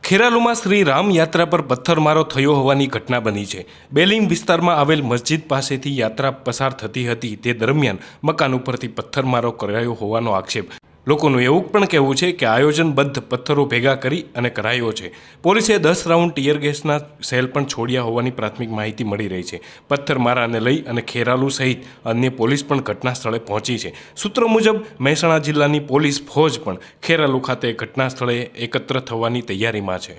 ખેરાલુમાં શ્રી રામ યાત્રા પર પથ્થરમારો થયો હોવાની ઘટના બની છે। બેલીમ વિસ્તારમાં આવેલ મસ્જિદ પાસેથી યાત્રા પસાર થતી હતી તે દરમિયાન મકાન ઉપરથી પથ્થરમારો કરાયો હોવાનો આક્ષેપ। લોકોનું એવું પણ કહેવું છે કે આયોજનબદ્ધ પથ્થરો ભેગા કરી અને કરાયો છે। પોલીસે 10 રાઉન્ડ ટીયર ગેસના સેલ પણ છોડ્યા હોવાની પ્રાથમિક માહિતી મળી રહી છે। પથ્થરમારાને લઈ અને ખેરાલુ સહિત અન્ય પોલીસ પણ ઘટના સ્થળે પહોંચી છે। સૂત્રો મુજબ મહેસાણા જિલ્લાની પોલીસ ફોજ પણ ખેરાલુ ખાતે ઘટના સ્થળે એકત્ર થવાની તૈયારીમાં છે।